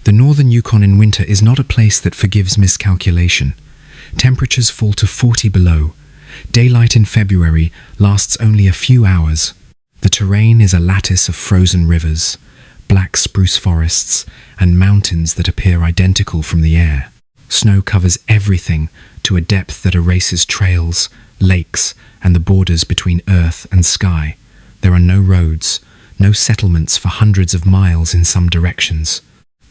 The northern Yukon in winter is not a place that forgives miscalculation. Temperatures fall to 40 below. Daylight in February lasts only a few hours. The terrain is a lattice of frozen rivers, black spruce forests, and mountains that appear identical from the air. Snow covers everything to a depth that erases trails, lakes, and the borders between earth and sky. There are no roads, no settlements for hundreds of miles in some directions.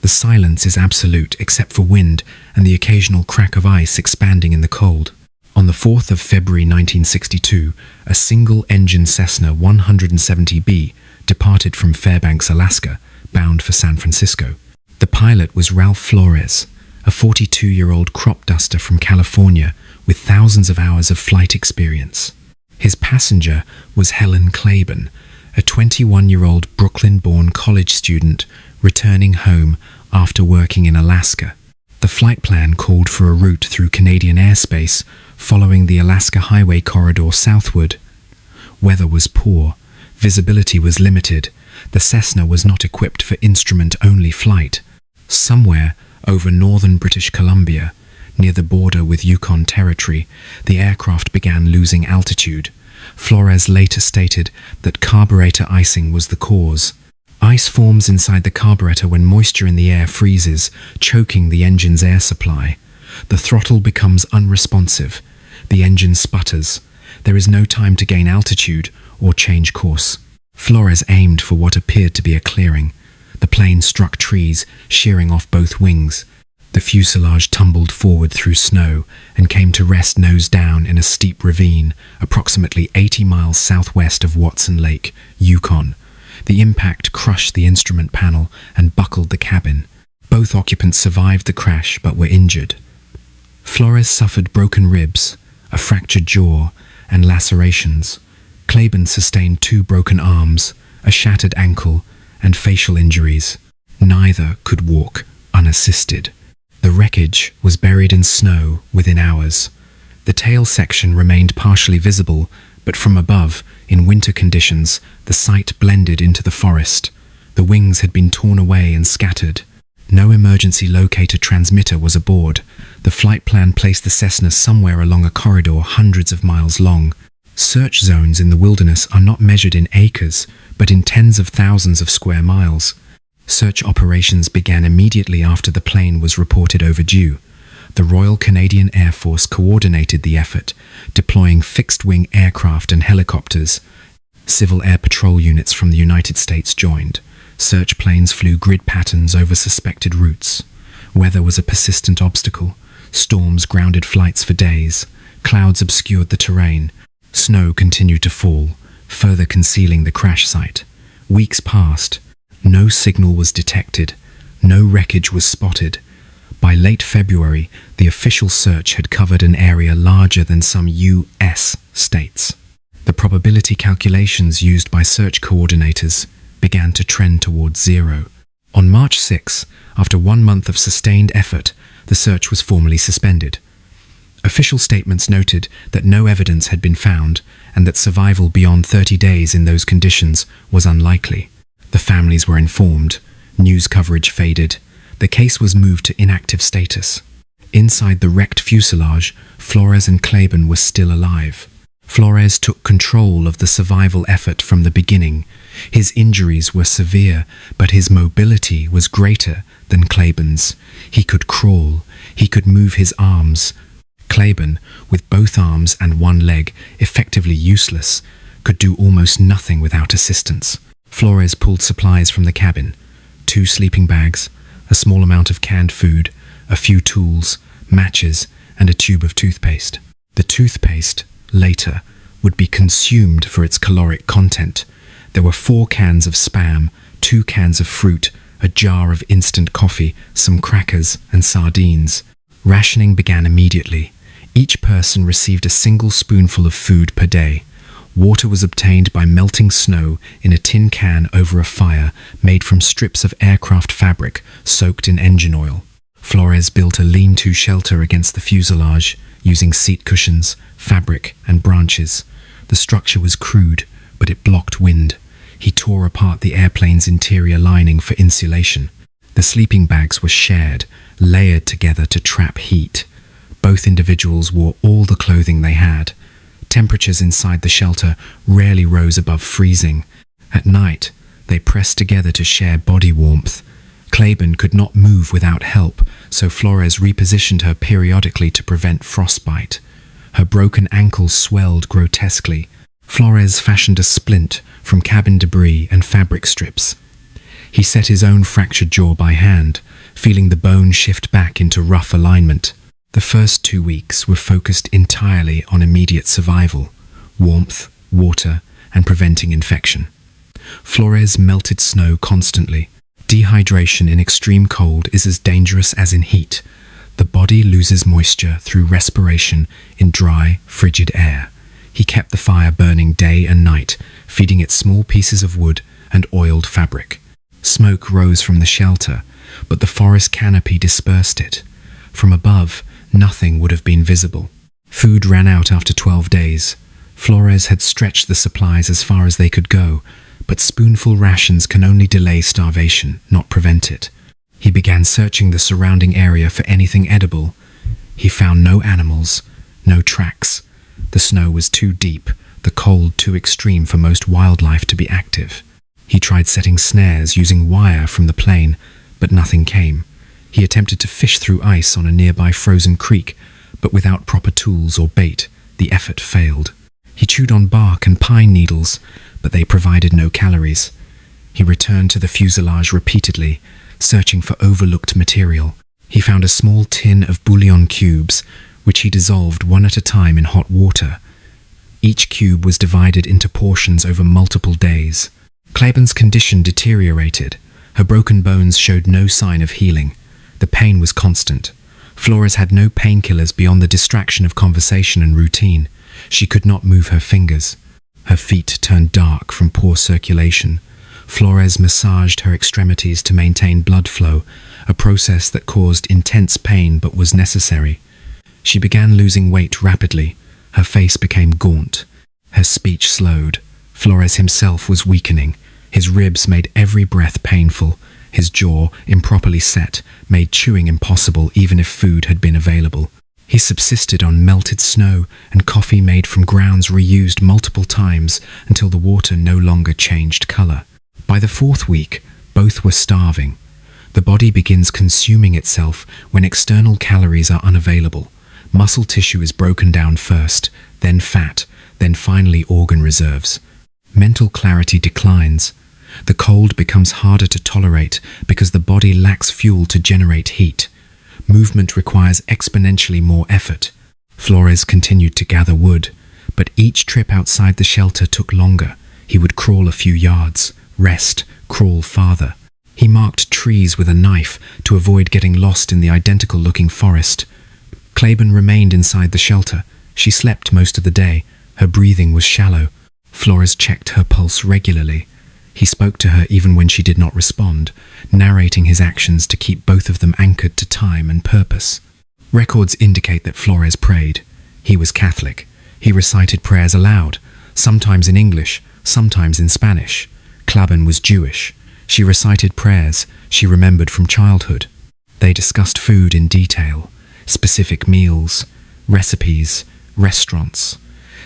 The silence is absolute except for wind and the occasional crack of ice expanding in the cold. On the 4th of February 1962, a single-engine Cessna 170B departed from Fairbanks, Alaska, bound for San Francisco. The pilot was Ralph Flores, a 42-year-old crop duster from California with thousands of hours of flight experience. His passenger was Helen Claiborne, a 21-year-old Brooklyn-born college student returning home after working in Alaska. The flight plan called for a route through Canadian airspace following the Alaska Highway corridor southward. Weather was poor, visibility was limited, the Cessna was not equipped for instrument-only flight. Somewhere over northern British Columbia, near the border with Yukon Territory, the aircraft began losing altitude. Flores later stated that carburetor icing was the cause. Ice forms inside the carburetor when moisture in the air freezes, choking the engine's air supply. The throttle becomes unresponsive. The engine sputters. There is no time to gain altitude or change course. Flores aimed for what appeared to be a clearing. The plane struck trees, shearing off both wings. The fuselage tumbled forward through snow and came to rest nose down in a steep ravine, approximately 80 miles southwest of Watson Lake, Yukon. The impact crushed the instrument panel and buckled the cabin. Both occupants survived the crash but were injured. Flores suffered broken ribs, a fractured jaw, and lacerations. Claiborne sustained 2 broken arms, a shattered ankle, and facial injuries. Neither could walk unassisted. The wreckage was buried in snow within hours. The tail section remained partially visible, but from above, in winter conditions, the site blended into the forest. The wings had been torn away and scattered. No emergency locator transmitter was aboard. The flight plan placed the Cessna somewhere along a corridor hundreds of miles long. Search zones in the wilderness are not measured in acres, but in tens of thousands of square miles. Search operations began immediately after the plane was reported overdue. The Royal Canadian Air Force coordinated the effort, deploying fixed-wing aircraft and helicopters. Civil Air Patrol units from the United States joined. Search planes flew grid patterns over suspected routes. Weather was a persistent obstacle. Storms grounded flights for days. Clouds obscured the terrain. Snow continued to fall, further concealing the crash site. Weeks passed. No signal was detected. No wreckage was spotted. By late February, the official search had covered an area larger than some U.S. states. The probability calculations used by search coordinators began to trend towards zero. On March 6, after 1 month of sustained effort, the search was formally suspended. Official statements noted that no evidence had been found and that survival beyond 30 days in those conditions was unlikely. The families were informed. News coverage faded. The case was moved to inactive status. Inside the wrecked fuselage, Flores and Claiborne were still alive. Flores took control of the survival effort from the beginning. His injuries were severe, but his mobility was greater than Claiborne's. He could crawl. He could move his arms. Claiborne, with both arms and one leg effectively useless, could do almost nothing without assistance. Flores pulled supplies from the cabin: 2 sleeping bags, a small amount of canned food, a few tools, matches, and a tube of toothpaste. The toothpaste, later, would be consumed for its caloric content. There were 4 cans of Spam, 2 cans of fruit, a jar of instant coffee, some crackers, and sardines. Rationing began immediately. Each person received a single spoonful of food per day. Water was obtained by melting snow in a tin can over a fire made from strips of aircraft fabric soaked in engine oil. Flores built a lean-to shelter against the fuselage using seat cushions, fabric, and branches. The structure was crude, but it blocked wind. He tore apart the airplane's interior lining for insulation. The sleeping bags were shared, layered together to trap heat. Both individuals wore all the clothing they had. Temperatures inside the shelter rarely rose above freezing. At night, they pressed together to share body warmth. Claiborne could not move without help, so Flores repositioned her periodically to prevent frostbite. Her broken ankle swelled grotesquely. Flores fashioned a splint from cabin debris and fabric strips. He set his own fractured jaw by hand, feeling the bone shift back into rough alignment. The first 2 weeks were focused entirely on immediate survival, warmth, water, and preventing infection. Flores melted snow constantly. Dehydration in extreme cold is as dangerous as in heat. The body loses moisture through respiration in dry, frigid air. He kept the fire burning day and night, feeding it small pieces of wood and oiled fabric. Smoke rose from the shelter, but the forest canopy dispersed it. From above, nothing would have been visible. Food ran out after 12 days. Flores had stretched the supplies as far as they could go, but spoonful rations can only delay starvation, not prevent it. He began searching the surrounding area for anything edible. He found no animals, no tracks. The snow was too deep, the cold too extreme for most wildlife to be active. He tried setting snares using wire from the plain, but nothing came. He attempted to fish through ice on a nearby frozen creek, but without proper tools or bait, the effort failed. He chewed on bark and pine needles, but they provided no calories. He returned to the fuselage repeatedly, searching for overlooked material. He found a small tin of bouillon cubes, which he dissolved one at a time in hot water. Each cube was divided into portions over multiple days. Claiborne's condition deteriorated. Her broken bones showed no sign of healing. The pain was constant. Flores had no painkillers beyond the distraction of conversation and routine. She could not move her fingers. Her feet turned dark from poor circulation. Flores massaged her extremities to maintain blood flow, a process that caused intense pain but was necessary. She began losing weight rapidly. Her face became gaunt. Her speech slowed. Flores himself was weakening. His ribs made every breath painful. His jaw, improperly set, made chewing impossible even if food had been available. He subsisted on melted snow and coffee made from grounds reused multiple times until the water no longer changed color. By the 4th week, both were starving. The body begins consuming itself when external calories are unavailable. Muscle tissue is broken down first, then fat, then finally organ reserves. Mental clarity declines. The cold becomes harder to tolerate because the body lacks fuel to generate heat. Movement requires exponentially more effort. Flores continued to gather wood, but each trip outside the shelter took longer. He would crawl a few yards, rest, crawl farther. He marked trees with a knife to avoid getting lost in the identical-looking forest. Claiborne remained inside the shelter. She slept most of the day. Her breathing was shallow. Flores checked her pulse regularly. He spoke to her even when she did not respond, narrating his actions to keep both of them anchored to time and purpose. Records indicate that Flores prayed. He was Catholic. He recited prayers aloud, sometimes in English, sometimes in Spanish. Claiborne was Jewish. She recited prayers she remembered from childhood. They discussed food in detail, specific meals, recipes, restaurants.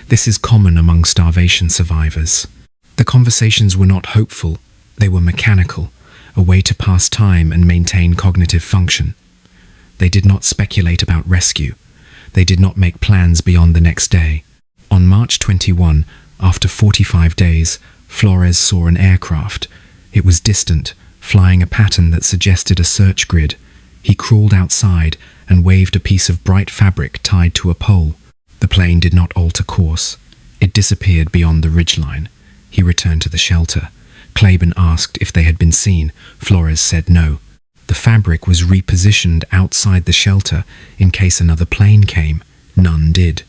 This is common among starvation survivors. The conversations were not hopeful, they were mechanical, a way to pass time and maintain cognitive function. They did not speculate about rescue. They did not make plans beyond the next day. On March 21, after 45 days, Flores saw an aircraft. It was distant, flying a pattern that suggested a search grid. He crawled outside and waved a piece of bright fabric tied to a pole. The plane did not alter course. It disappeared beyond the ridgeline. He returned to the shelter. Claiborne asked if they had been seen. Flores said no. The fabric was repositioned outside the shelter in case another plane came. None did.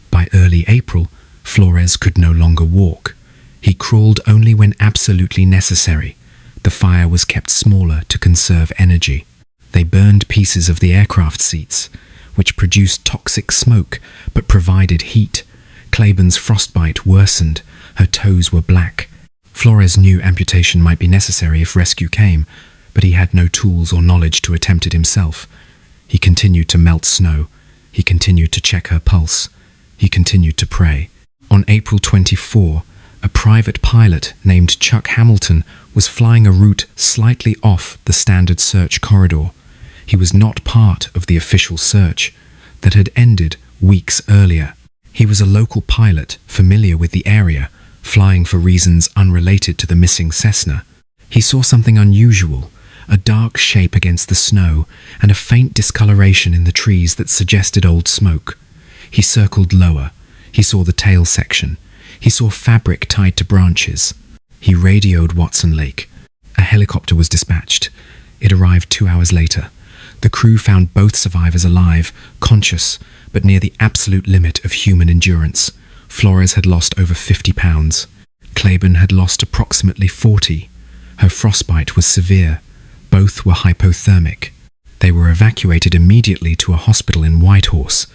By early April, Flores could no longer walk. He crawled only when absolutely necessary. The fire was kept smaller to conserve energy. They burned pieces of the aircraft seats, which produced toxic smoke but provided heat. Claiborne's frostbite worsened. Her toes were black. Flores knew amputation might be necessary if rescue came, but he had no tools or knowledge to attempt it himself. He continued to melt snow. He continued to check her pulse. He continued to pray. On April 24, a private pilot named Chuck Hamilton was flying a route slightly off the standard search corridor. He was not part of the official search that had ended weeks earlier. He was a local pilot familiar with the area, flying for reasons unrelated to the missing Cessna. He saw something unusual, a dark shape against the snow and a faint discoloration in the trees that suggested old smoke. He circled lower. He saw the tail section. He saw fabric tied to branches. He radioed Watson Lake. A helicopter was dispatched. It arrived 2 hours later. The crew found both survivors alive, conscious, but near the absolute limit of human endurance. Flores had lost over 50 pounds. Claiborne had lost approximately 40. Her frostbite was severe. Both were hypothermic. They were evacuated immediately to a hospital in Whitehorse,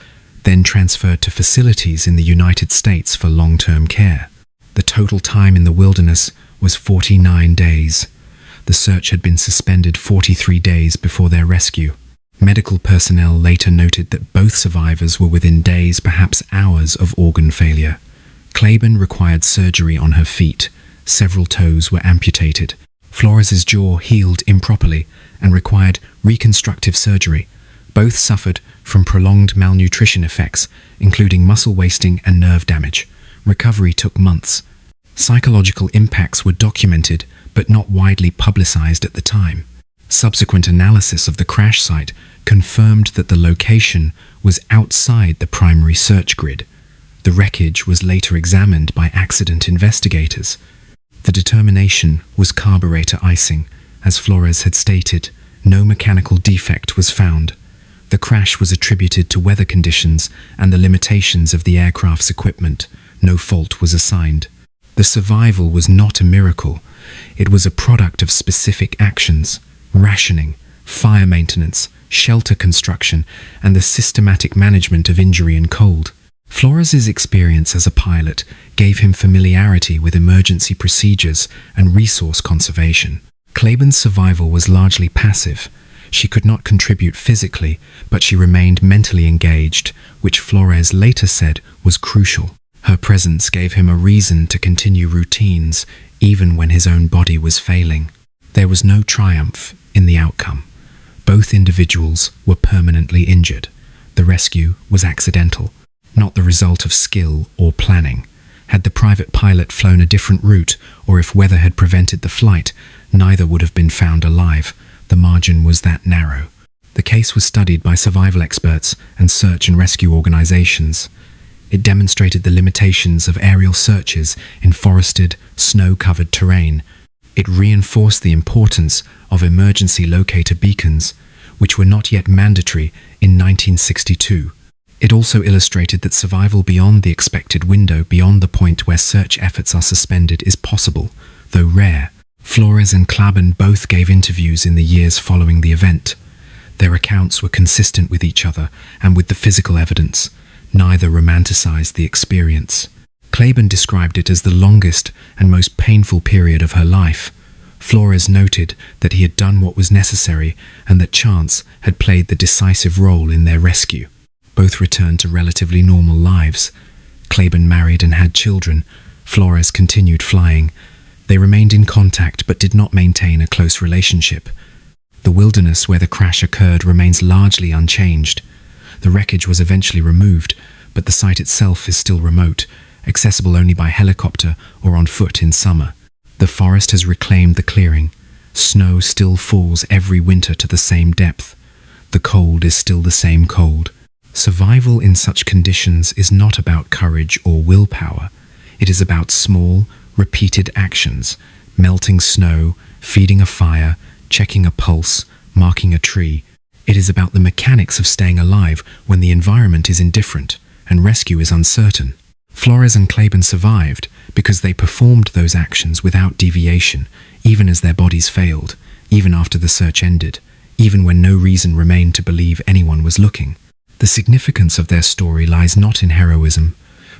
then transferred to facilities in the United States for long-term care. The total time in the wilderness was 49 days. The search had been suspended 43 days before their rescue. Medical personnel later noted that both survivors were within days, perhaps hours, of organ failure. Claiborne required surgery on her feet. Several toes were amputated. Flores's jaw healed improperly and required reconstructive surgery. Both suffered from prolonged malnutrition effects, including muscle wasting and nerve damage. Recovery took months. Psychological impacts were documented but not widely publicized at the time. Subsequent analysis of the crash site confirmed that the location was outside the primary search grid. The wreckage was later examined by accident investigators. The determination was carburetor icing. As Flores had stated, no mechanical defect was found. The crash was attributed to weather conditions and the limitations of the aircraft's equipment. No fault was assigned. The survival was not a miracle. It was a product of specific actions: rationing, fire maintenance, shelter construction, and the systematic management of injury and cold. Flores's experience as a pilot gave him familiarity with emergency procedures and resource conservation. Claiborne's survival was largely passive. She could not contribute physically, but she remained mentally engaged, which Flores later said was crucial. Her presence gave him a reason to continue routines, even when his own body was failing. There was no triumph in the outcome. Both individuals were permanently injured. The rescue was accidental, not the result of skill or planning. Had the private pilot flown a different route, or if weather had prevented the flight, neither would have been found alive. The margin was that narrow. The case was studied by survival experts and search and rescue organizations. It demonstrated the limitations of aerial searches in forested, snow-covered terrain. It reinforced the importance of emergency locator beacons, which were not yet mandatory in 1962. It also illustrated that survival beyond the expected window, beyond the point where search efforts are suspended, is possible, though rare. Flores and Claiborne both gave interviews in the years following the event. Their accounts were consistent with each other and with the physical evidence. Neither romanticized the experience. Claiborne described it as the longest and most painful period of her life. Flores noted that he had done what was necessary and that chance had played the decisive role in their rescue. Both returned to relatively normal lives. Claiborne married and had children. Flores continued flying. They remained in contact but did not maintain a close relationship. The wilderness where the crash occurred remains largely unchanged. The wreckage was eventually removed, but the site itself is still remote, accessible only by helicopter or on foot in summer. The forest has reclaimed the clearing. Snow still falls every winter to the same depth. The cold is still the same cold. Survival in such conditions is not about courage or willpower. It is about small, repeated actions: melting snow, feeding a fire, checking a pulse, marking a tree. It is about the mechanics of staying alive when the environment is indifferent and rescue is uncertain. Flores and Claiborne survived because they performed those actions without deviation, even as their bodies failed, even after the search ended, even when no reason remained to believe anyone was looking. The significance of their story lies not in heroism,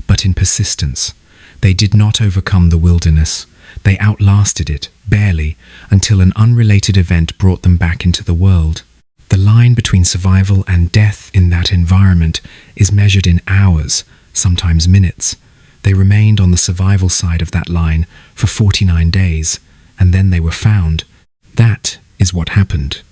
but in persistence. They did not overcome the wilderness. They outlasted it, barely, until an unrelated event brought them back into the world. The line between survival and death in that environment is measured in hours, sometimes minutes. They remained on the survival side of that line for 49 days, and then they were found. That is what happened.